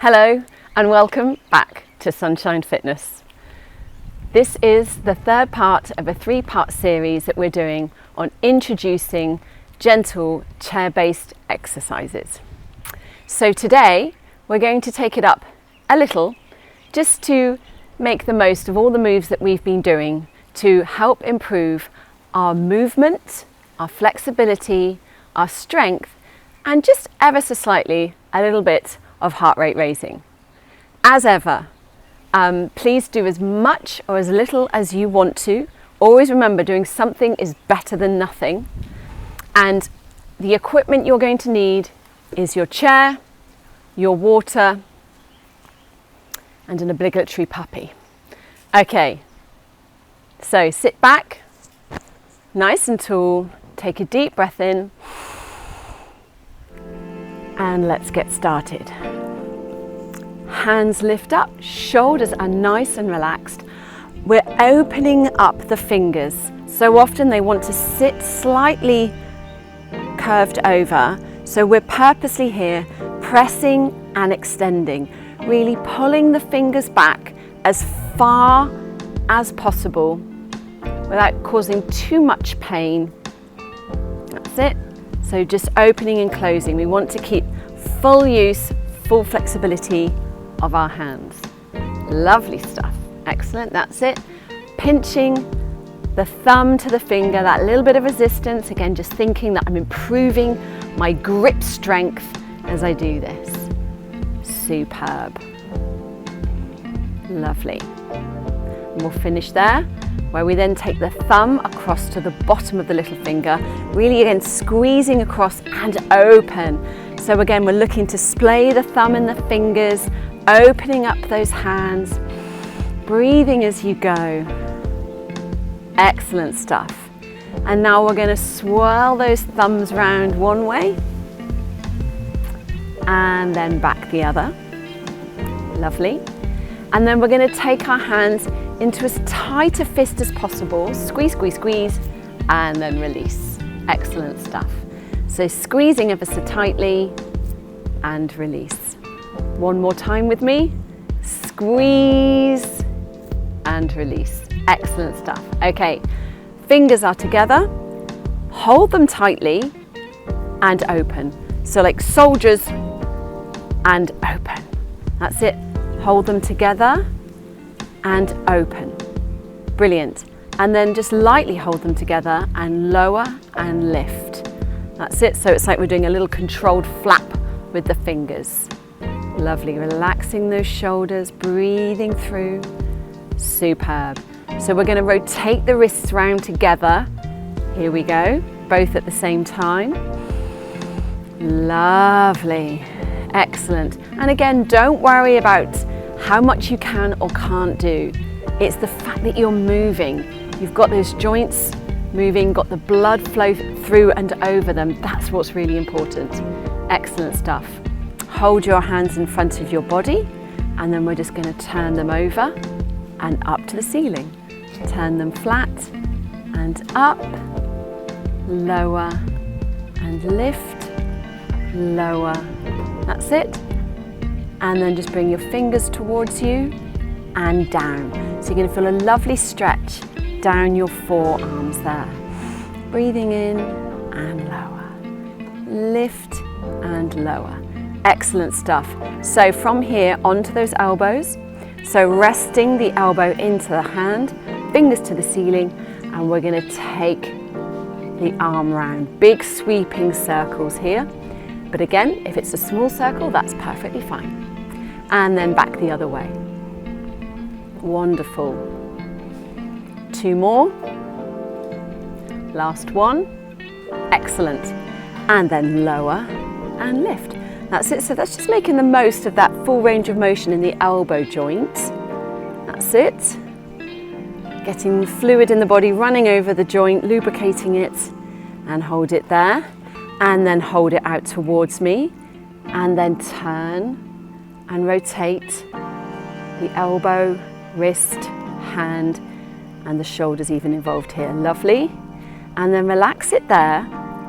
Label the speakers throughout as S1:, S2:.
S1: Hello and welcome back to Sunshine Fitness. This is the third part of a three-part series that we're doing on introducing gentle chair-based exercises. So today we're going to take it up a little just to make the most of all the moves that we've been doing to help improve our movement, our flexibility, our strength, and just ever so slightly a little bit of heart rate raising. As ever, please do as much or as little as you want to. Always remember, doing something is better than nothing. And the equipment you're going to need is your chair, your water, and an obligatory puppy. Okay, so sit back, nice and tall, take a deep breath in, and let's get started. Hands lift up, shoulders are nice and relaxed. We're opening up the fingers. So often they want to sit slightly curved over. So we're purposely here pressing and extending, really pulling the fingers back as far as possible without causing too much pain. That's it. So just opening and closing. We want to keep full use, full flexibility of our hands. Lovely stuff. Excellent. That's it. Pinching the thumb to the finger, that little bit of resistance. Again, just thinking that I'm improving my grip strength as I do this. Superb. Lovely. And we'll finish there, where we then take the thumb across to the bottom of the little finger, really again squeezing across and open. So again, we're looking to splay the thumb and the fingers, opening up those hands, breathing as you go. Excellent stuff. And now we're going to swirl those thumbs round one way and then back the other. Lovely. And then we're going to take our hands into as tight a fist as possible. Squeeze, squeeze, squeeze, and then release. Excellent stuff. So squeezing ever so tightly and release. One more time with me. Squeeze and release. Excellent stuff. Okay, fingers are together. Hold them tightly and open. So like soldiers and open. That's it. Hold them together and open. Brilliant. And then just lightly hold them together and lower and lift. That's it. So it's like we're doing a little controlled flap with the fingers. Lovely. Relaxing those shoulders, breathing through. Superb. So we're going to rotate the wrists round together. Here we go. Both at the same time. Lovely. Excellent. And again, don't worry about how much you can or can't do. It's the fact that you're moving. You've got those joints moving, got the blood flow through and over them. That's what's really important. Excellent stuff. Hold your hands in front of your body, and then we're just going to turn them over and up to the ceiling. Turn them flat and up, lower and lift, lower. That's it. And then just bring your fingers towards you and down. So you're going to feel a lovely stretch down your forearms there. Breathing in and lower. Lift and lower. Excellent stuff. So from here onto those elbows. So resting the elbow into the hand, fingers to the ceiling, and we're going to take the arm round. Big sweeping circles here. But again, if it's a small circle, that's perfectly fine. And then back the other way. Wonderful. Two more. Last one. Excellent. And then lower and lift. That's it. So that's just making the most of that full range of motion in the elbow joint. That's it. Getting fluid in the body running over the joint, lubricating it, and hold it there. And then hold it out towards me. And then turn and rotate the elbow, wrist, hand, and the shoulders even involved here. Lovely. And then relax it there,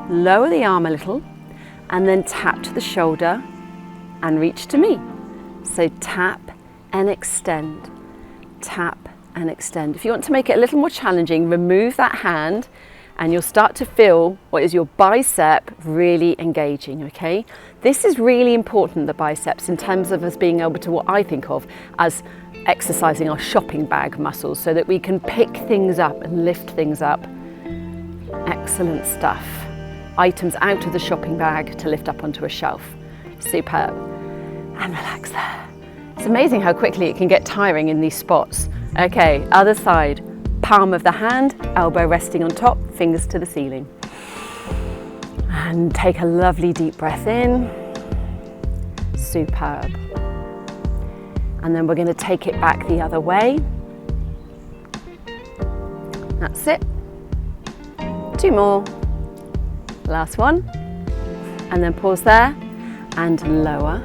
S1: lower the arm a little, and then tap to the shoulder and reach to me. So tap and extend, tap and extend. If you want to make it a little more challenging, remove that hand and you'll start to feel what is your bicep really engaging, okay? This is really important, the biceps, in terms of us being able to, what I think of as exercising our shopping bag muscles, so that we can pick things up and lift things up. Excellent stuff. Items out of the shopping bag to lift up onto a shelf. Superb. And relax there. It's amazing how quickly it can get tiring in these spots. Okay, other side. Palm of the hand, elbow resting on top, fingers to the ceiling. And take a lovely deep breath in. Superb. And then we're going to take it back the other way. That's it. 2 more. Last one. And then pause there and lower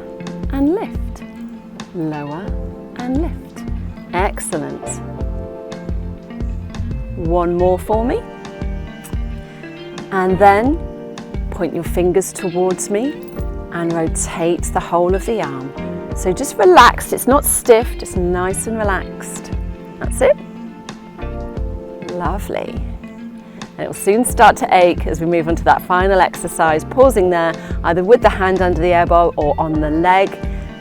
S1: and lift. Lower and lift. Excellent. One more for me. And then point your fingers towards me and rotate the whole of the arm. So just relaxed, it's not stiff, just nice and relaxed. That's it. Lovely. And it will soon start to ache as we move on to that final exercise, pausing there, either with the hand under the elbow or on the leg,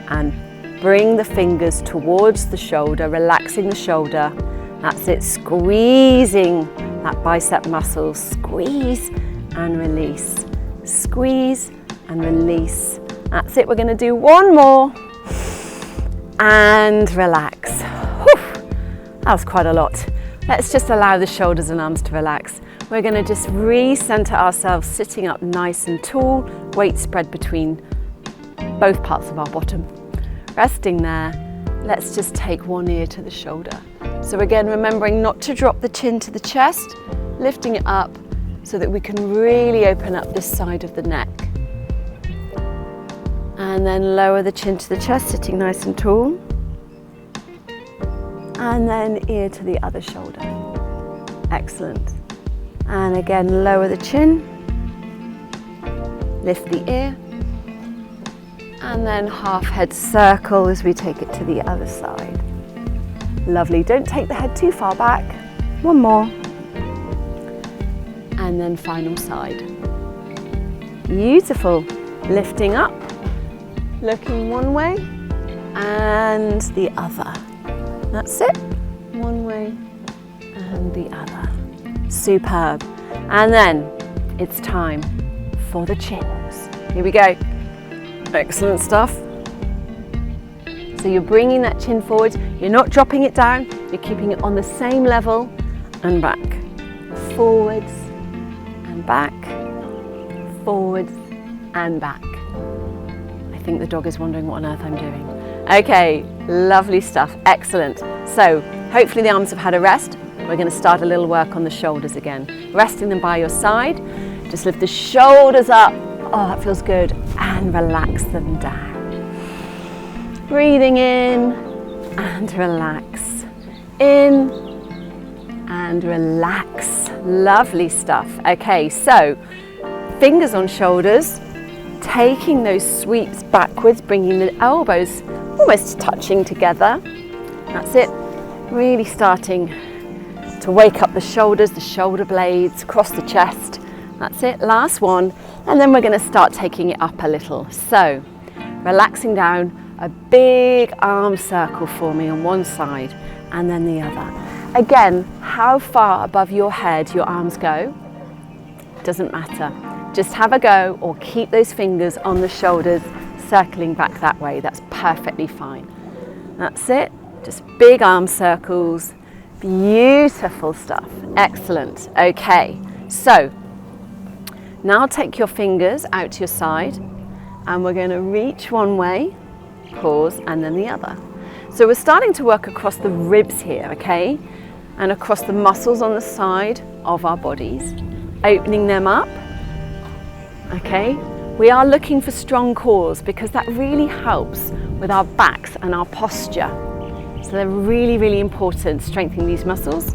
S1: and bring the fingers towards the shoulder, relaxing the shoulder. That's it, squeezing that bicep muscle, squeeze and release, squeeze and release. That's it, we're going to do one more and relax. Whew. That was quite a lot. Let's just allow the shoulders and arms to relax. We're going to just recenter ourselves, sitting up nice and tall, weight spread between both parts of our bottom. Resting there, let's just take one ear to the shoulder. So again, remembering not to drop the chin to the chest, lifting it up so that we can really open up this side of the neck. And then lower the chin to the chest, sitting nice and tall. And then ear to the other shoulder. Excellent. And again, lower the chin, lift the ear, and then half head circle as we take it to the other side. Lovely, don't take the head too far back. One more. And then final side. Beautiful. Lifting up, looking one way and the other. That's it. One way and the other. Superb. And then it's time for the chins. Here we go. Excellent stuff. So you're bringing that chin forward, you're not dropping it down, you're keeping it on the same level and back. Forwards and back, forwards and back. I think the dog is wondering what on earth I'm doing. Okay, lovely stuff, excellent. So hopefully the arms have had a rest. We're going to start a little work on the shoulders again. Resting them by your side, just lift the shoulders up. Oh, that feels good. And relax them down. Breathing in and relax. In and relax. Lovely stuff. Okay, so fingers on shoulders, taking those sweeps backwards, bringing the elbows almost touching together. That's it. Really starting to wake up the shoulders, the shoulder blades, across the chest. That's it, last one. And then we're going to start taking it up a little. So, relaxing down, a big arm circle for me on one side and then the other. Again, how far above your head your arms go, doesn't matter. Just have a go or keep those fingers on the shoulders, circling back that way. That's perfectly fine. That's it, just big arm circles. Beautiful stuff, excellent. Okay, so now take your fingers out to your side and we're going to reach one way, pause, and then the other. So we're starting to work across the ribs here, okay? And across the muscles on the side of our bodies, opening them up, okay? We are looking for strong cores because that really helps with our backs and our posture. So they're really, really important, strengthening these muscles.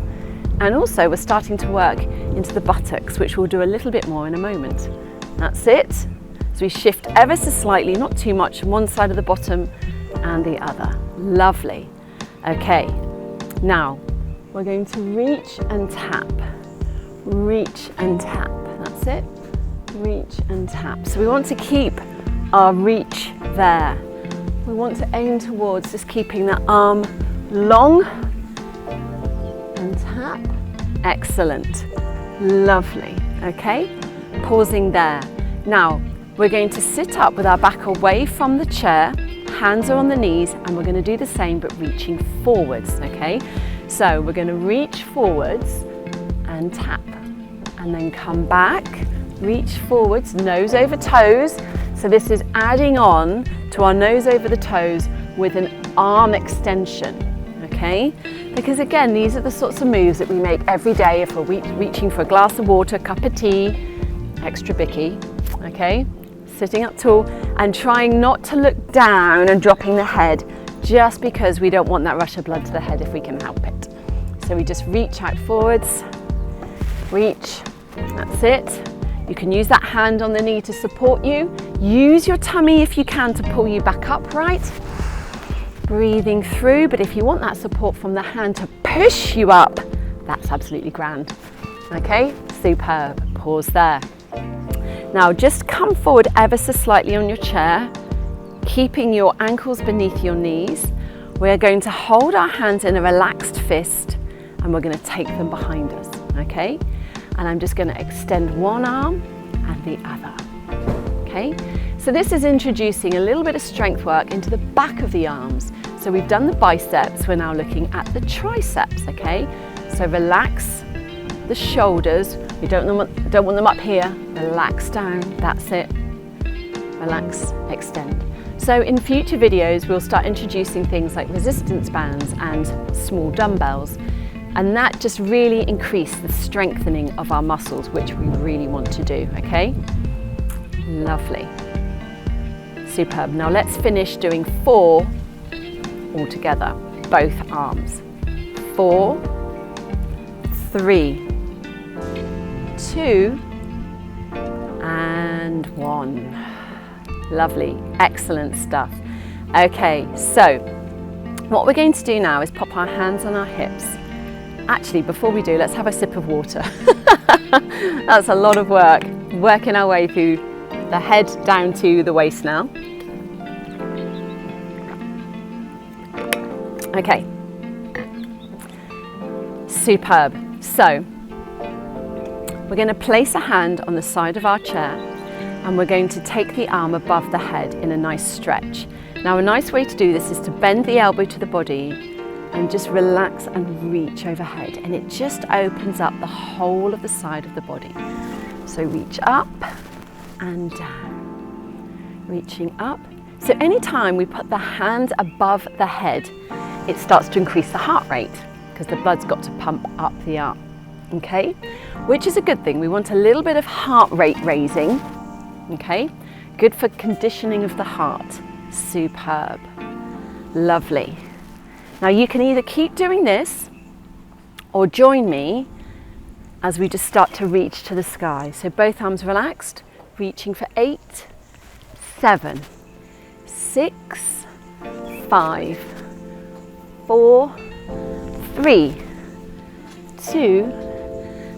S1: And also we're starting to work into the buttocks, which we'll do a little bit more in a moment. That's it. So we shift ever so slightly, not too much, from one side of the bottom and the other. Lovely. Okay, now we're going to reach and tap. Reach and tap. That's it. Reach and tap. So we want to keep our reach there. We want to aim towards just keeping the arm long and tap. Excellent. Lovely. Okay, pausing there. Now we're going to sit up with our back away from the chair, hands are on the knees, and we're going to do the same but reaching forwards. Okay, so we're going to reach forwards and tap, and then come back, reach forwards, nose over toes. So this is adding on to our nose over the toes with an arm extension, okay? Because again, these are the sorts of moves that we make every day if we're reaching for a glass of water, cup of tea, extra bicky, okay? Sitting up tall and trying not to look down and dropping the head, just because we don't want that rush of blood to the head if we can help it. So we just reach out forwards, reach, that's it. You can use that hand on the knee to support you. Use your tummy if you can to pull you back upright. Breathing through, but if you want that support from the hand to push you up, that's absolutely grand. Okay, superb. Pause there. Now just come forward ever so slightly on your chair, keeping your ankles beneath your knees. We're going to hold our hands in a relaxed fist and we're going to take them behind us, okay? And I'm just going to extend one arm and the other, okay? So this is introducing a little bit of strength work into the back of the arms. So we've done the biceps, we're now looking at the triceps, okay? So relax the shoulders. We don't want them up here. Relax down, that's it. Relax, extend. So in future videos, we'll start introducing things like resistance bands and small dumbbells. And that just really increases the strengthening of our muscles, which we really want to do, okay? Lovely. Superb. Now let's finish doing 4 all together, both arms. 4, 3, 2, and 1. Lovely, excellent stuff. Okay, so what we're going to do now is pop our hands on our hips. Actually, before we do, let's have a sip of water. That's a lot of work. Working our way through the head down to the waist now. Okay. Superb. So, we're going to place a hand on the side of our chair and we're going to take the arm above the head in a nice stretch. Now, a nice way to do this is to bend the elbow to the body and just relax and reach overhead, and it just opens up the whole of the side of the body. So reach up and down, reaching up. So anytime we put the hand above the head, it starts to increase the heart rate because the blood's got to pump up the arm, okay? Which is a good thing. We want a little bit of heart rate raising, okay? Good for conditioning of the heart. Superb. Lovely. Now you can either keep doing this or join me as we just start to reach to the sky. So both arms relaxed, reaching for 8, 7, 6, 5, 4, 3, 2,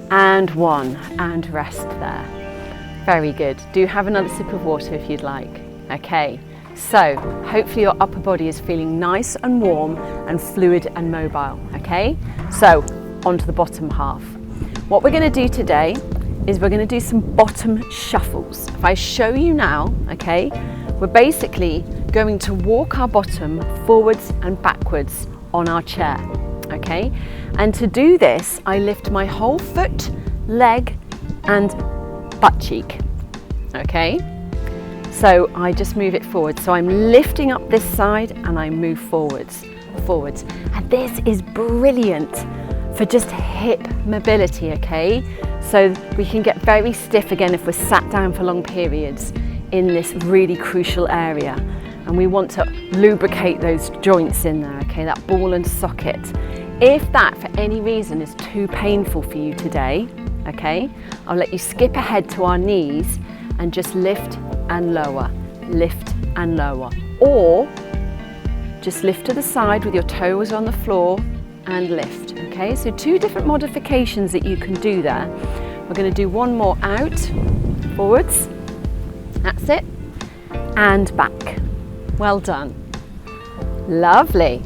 S1: and 1, and rest there. Very good. Do have another sip of water if you'd like. Okay. So, hopefully your upper body is feeling nice and warm and fluid and mobile, okay? So, onto the bottom half. What we're going to do today is we're going to do some bottom shuffles. If I show you now, okay, we're basically going to walk our bottom forwards and backwards on our chair, okay? And to do this, I lift my whole foot, leg, and butt cheek, okay? So I just move it forward. So I'm lifting up this side and I move forwards. And this is brilliant for just hip mobility, okay? So we can get very stiff again if we're sat down for long periods in this really crucial area. And we want to lubricate those joints in there, okay? That ball and socket. If that for any reason is too painful for you today, okay, I'll let you skip ahead to our knees and just lift and lower, lift and lower. Or just lift to the side with your toes on the floor and lift. Okay, so 2 different modifications that you can do there. We're going to do one more out, forwards, that's it, and back. Well done. Lovely.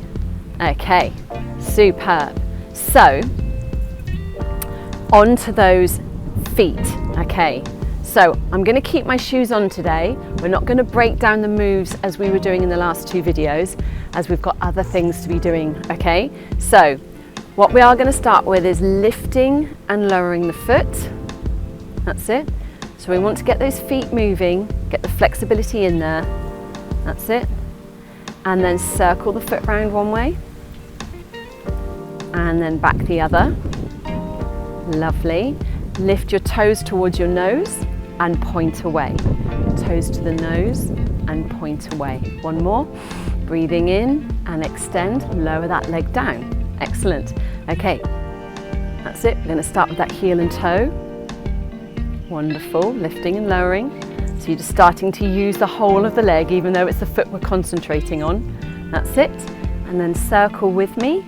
S1: Okay, superb. So, onto those feet. Okay, so I'm going to keep my shoes on today. We're not going to break down the moves as we were doing in the last 2 videos, as we've got other things to be doing. Okay, so what we are going to start with is lifting and lowering the foot. That's it. So we want to get those feet moving, get the flexibility in there. That's it. And then circle the foot round one way. And then back the other. Lovely. Lift your toes towards your nose and point away. Toes to the nose and point away. One more. Breathing in and extend. Lower that leg down. Excellent. Okay, that's it. We're going to start with that heel and toe. Wonderful. Lifting and lowering. So you're just starting to use the whole of the leg, even though it's the foot we're concentrating on. That's it. And then circle with me.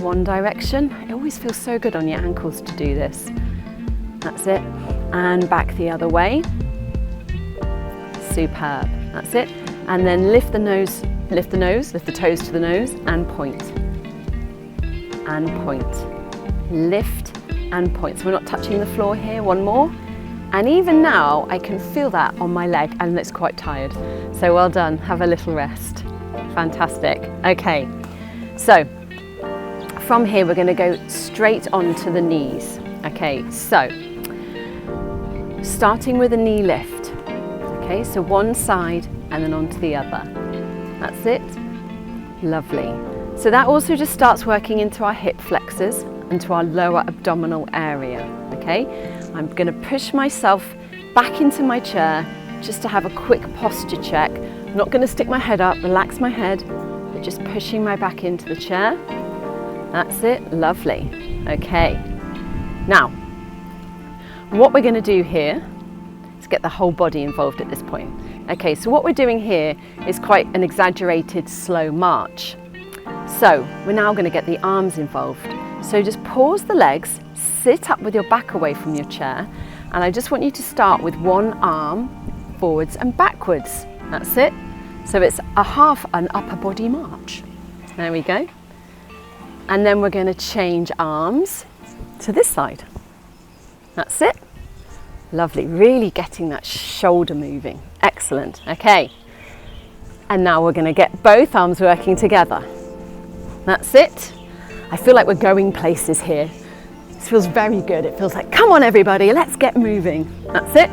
S1: One direction. It always feels so good on your ankles to do this. That's it. And back the other way. Superb. That's it. And then lift the nose, lift the toes to the nose and point. And point. Lift and point. So we're not touching the floor here. One more. And even now I can feel that on my leg and it's quite tired. So well done. Have a little rest. Fantastic. Okay. So from here we're going to go straight onto the knees. Okay, so starting with a knee lift. Okay, so one side and then onto the other. That's it. Lovely. So that also just starts working into our hip flexors and to our lower abdominal area. Okay, I'm going to push myself back into my chair just to have a quick posture check. I'm not going to stick my head up, relax my head, but just pushing my back into the chair. That's it, lovely. Okay, now what we're going to do here is get the whole body involved at this point. Okay, so what we're doing here is quite an exaggerated slow march. So we're now going to get the arms involved. So just pause the legs, sit up with your back away from your chair, and I just want you to start with one arm forwards and backwards. That's it. So it's a half an upper body march. There we go. And then we're going to change arms to this side. That's it. Lovely, really getting that shoulder moving. Excellent, okay. And now we're going to get both arms working together. That's it. I feel like we're going places here. This feels very good. It feels like, come on everybody, let's get moving. That's it.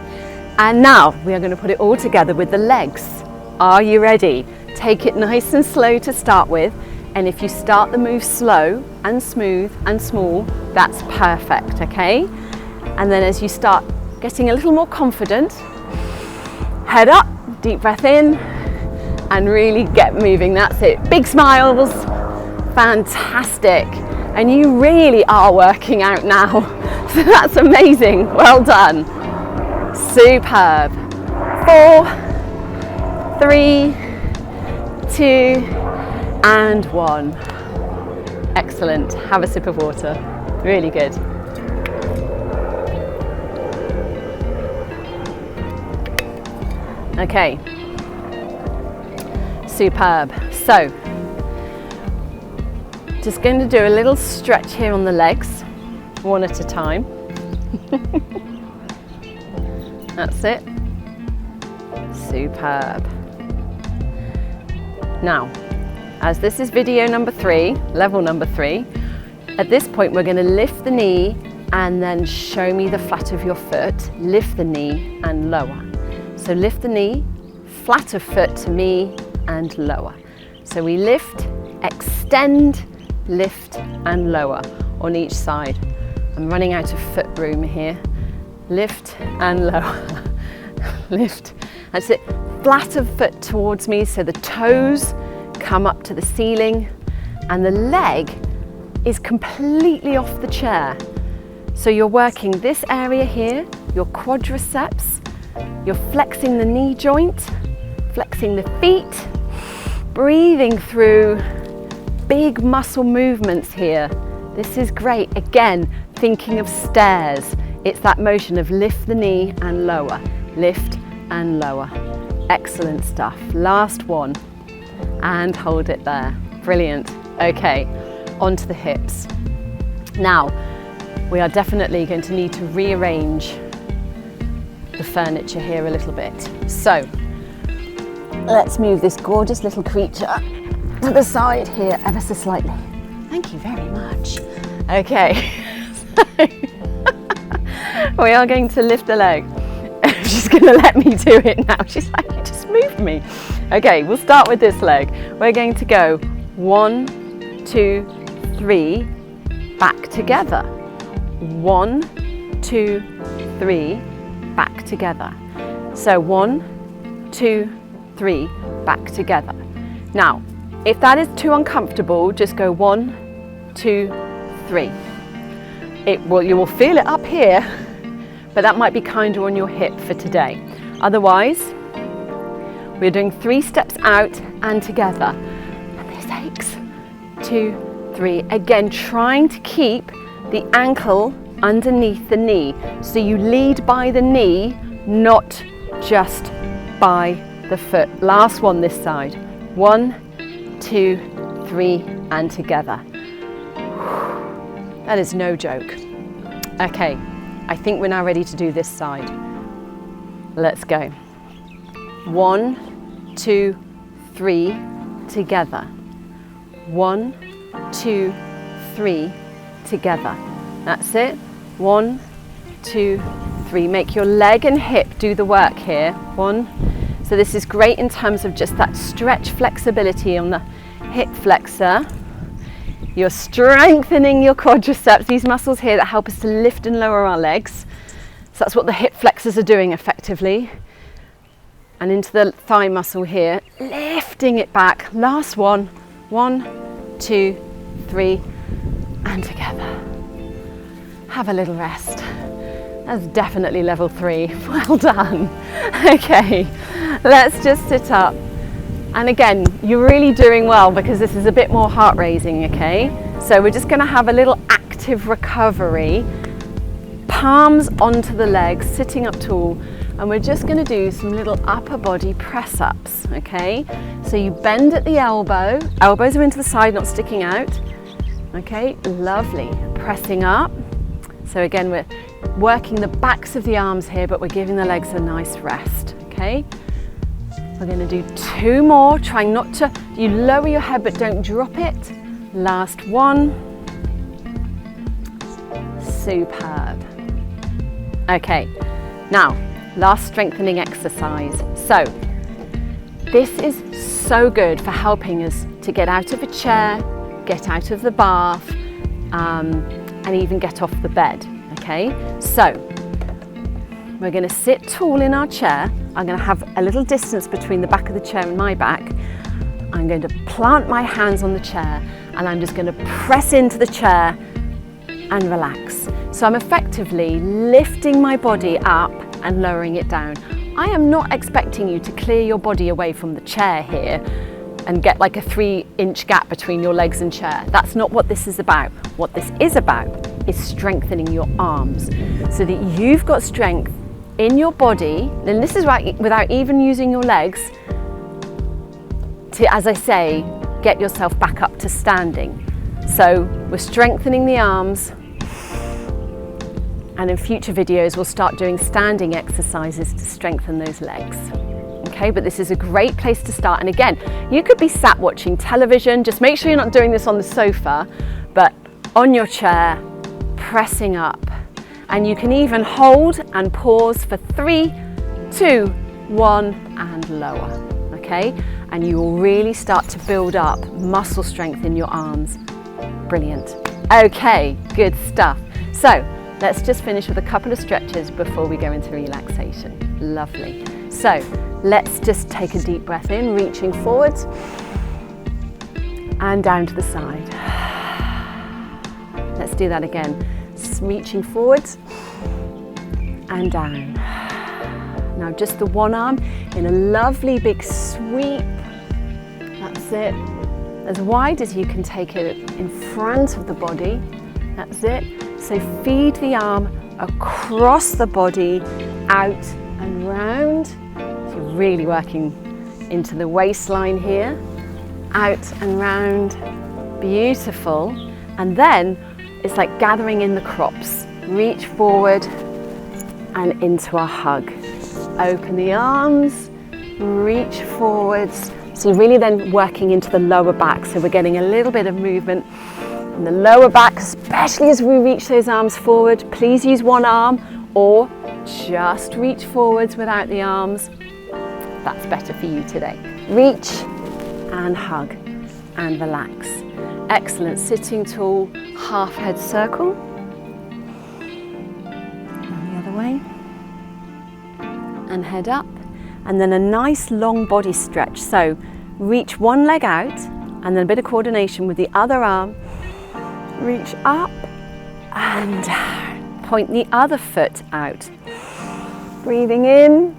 S1: And now we are going to put it all together with the legs. Are you ready? Take it nice and slow to start with. And if you start the move slow and smooth and small, that's perfect, okay? And then as you start getting a little more confident, head up, deep breath in, and really get moving. That's it. Big smiles. Fantastic. And you really are working out now. So that's amazing. Well done. Superb. 4, 3, 2, and 1. Excellent. Have a sip of water. Really good. Okay. Superb. So, just going to do a little stretch here on the legs, one at a time. That's it. Superb. Now, as this is video number 3, level number 3, at this point we're going to lift the knee and then show me the flat of your foot, lift the knee and lower. So lift the knee, flat of foot to me and lower. So we lift, extend, lift and lower on each side. I'm running out of foot room here. Lift and lower. Lift. That's it. Flat of foot towards me so the toes come up to the ceiling and the leg is completely off the chair. So you're working this area here, your quadriceps, you're flexing the knee joint, flexing the feet, breathing through big muscle movements here. This is great. Again, thinking of stairs. It's that motion of lift the knee and lower, lift and lower. Excellent stuff. Last one, and hold it there. Brilliant. Okay, onto the hips. Now, we are definitely going to need to rearrange the furniture here a little bit. So, let's move this gorgeous little creature to the side here ever so slightly. Thank you very much. Okay, we are going to lift the leg. She's going to let me do it now. She's like, you just moved me. Okay, we'll start with this leg. We're going to go 1, 2, 3, back together. 1, 2, 3, back together. So 1, 2, 3, back together. Now, if that is too uncomfortable, just go 1, 2, 3. You will feel it up here, but that might be kinder on your hip for today. Otherwise, we're doing 3 steps out and together. And this takes 2, 3. Again, trying to keep the ankle underneath the knee. So you lead by the knee, not just by the foot. Last one this side. 1, 2, 3, and together. That is no joke. Okay, I think we're now ready to do this side. Let's go. 1, 2, 3, together. 1, 2, 3, together. That's it. 1, 2, 3. Make your leg and hip do the work here. 1. So this is great in terms of just that stretch flexibility on the hip flexor. You're strengthening your quadriceps, these muscles here that help us to lift and lower our legs. So that's what the hip flexors are doing effectively. And into the thigh muscle here, lifting it back. Last one. 1, 2, 3, and together. Have a little rest. That's definitely level 3. Well done. Okay, let's just sit up. And again, you're really doing well because this is a bit more heart raising, okay? So we're just gonna have a little active recovery. Palms onto the legs, sitting up tall. And we're just gonna do some little upper body press ups, okay? So you bend at the elbow, elbows are into the side, not sticking out. Okay, lovely. Pressing up. So again, we're working the backs of the arms here, but we're giving the legs a nice rest, okay? We're going to do 2 more, trying not to, you lower your head but don't drop it. Last one. Superb. Okay, now, last strengthening exercise. So, this is so good for helping us to get out of a chair, get out of the bath, and even get off the bed, okay? So, we're going to sit tall in our chair. I'm going to have a little distance between the back of the chair and my back. I'm going to plant my hands on the chair and I'm just going to press into the chair and relax. So I'm effectively lifting my body up and lowering it down. I am not expecting you to clear your body away from the chair here and get like a 3-inch gap between your legs and chair. That's not what this is about. What this is about is strengthening your arms so that you've got strength in your body, and this is right without even using your legs, to, as I say, get yourself back up to standing. So we're strengthening the arms, and in future videos we'll start doing standing exercises to strengthen those legs. Okay, but this is a great place to start. And again, you could be sat watching television, just make sure you're not doing this on the sofa, but on your chair, pressing up. And you can even hold and pause for 3, 2, 1, and lower, okay? And you will really start to build up muscle strength in your arms. Brilliant. Okay, good stuff. So let's just finish with a couple of stretches before we go into relaxation. Lovely. So let's just take a deep breath in, reaching forwards and down to the side. Let's do that again. Reaching forwards and down. Now just the one arm in a lovely big sweep. That's That's it. As wide as you can take it in front of the body. That's it. So feed the arm across the body, out and round. So you're really working into the waistline here. Out and round. Beautiful. And then it's like gathering in the crops. Reach forward and into a hug. Open the arms, reach forwards. So you're really then working into the lower back. So we're getting a little bit of movement in the lower back, especially as we reach those arms forward. Please use one arm or just reach forwards without the arms. That's better for you today. Reach and hug and relax. Excellent. Sitting tall, half head circle. And the other way. And head up. And then a nice long body stretch. So reach one leg out and then a bit of coordination with the other arm. Reach up and down. Point the other foot out. Breathing in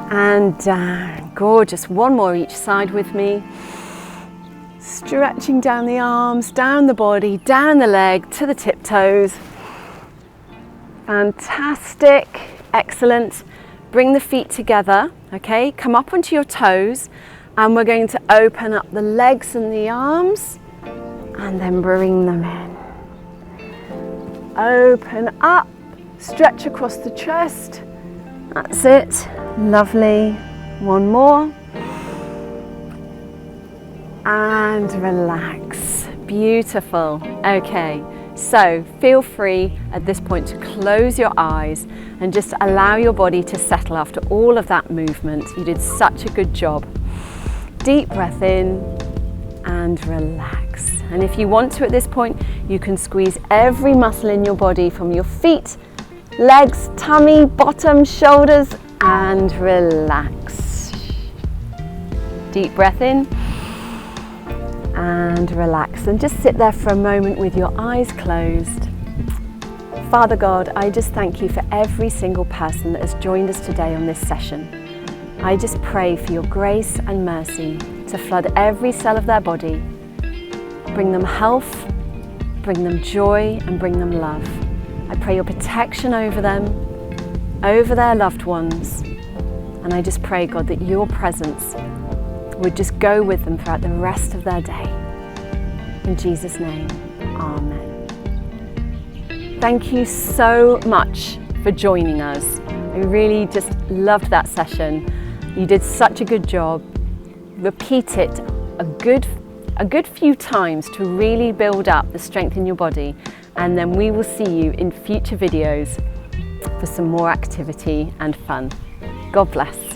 S1: and down. Gorgeous. One more each side with me. Stretching down the arms, down the body, down the leg to the tiptoes. Fantastic. Excellent. Bring the feet together, okay? Come up onto your toes and we're going to open up the legs and the arms and then bring them in. Open up, stretch across the chest. That's it. Lovely. One more. And relax. Beautiful. Okay. So feel free at this point to close your eyes and just allow your body to settle after all of that movement. You did such a good job. Deep breath in and relax. And if you want to at this point, you can squeeze every muscle in your body from your feet, legs, tummy, bottom, shoulders, and relax. Deep breath in. And relax and just sit there for a moment with your eyes closed. Father God, I just thank you for every single person that has joined us today on this session. I just pray for your grace and mercy to flood every cell of their body, bring them health, bring them joy, and bring them love. I pray your protection over them, over their loved ones, and I just pray, God, that your presence would just go with them throughout the rest of their day. In Jesus' name, amen. Thank you so much for joining us. I really just loved that session. You did such a good job. Repeat it a good few times to really build up the strength in your body, and then we will see you in future videos for some more activity and fun. God bless.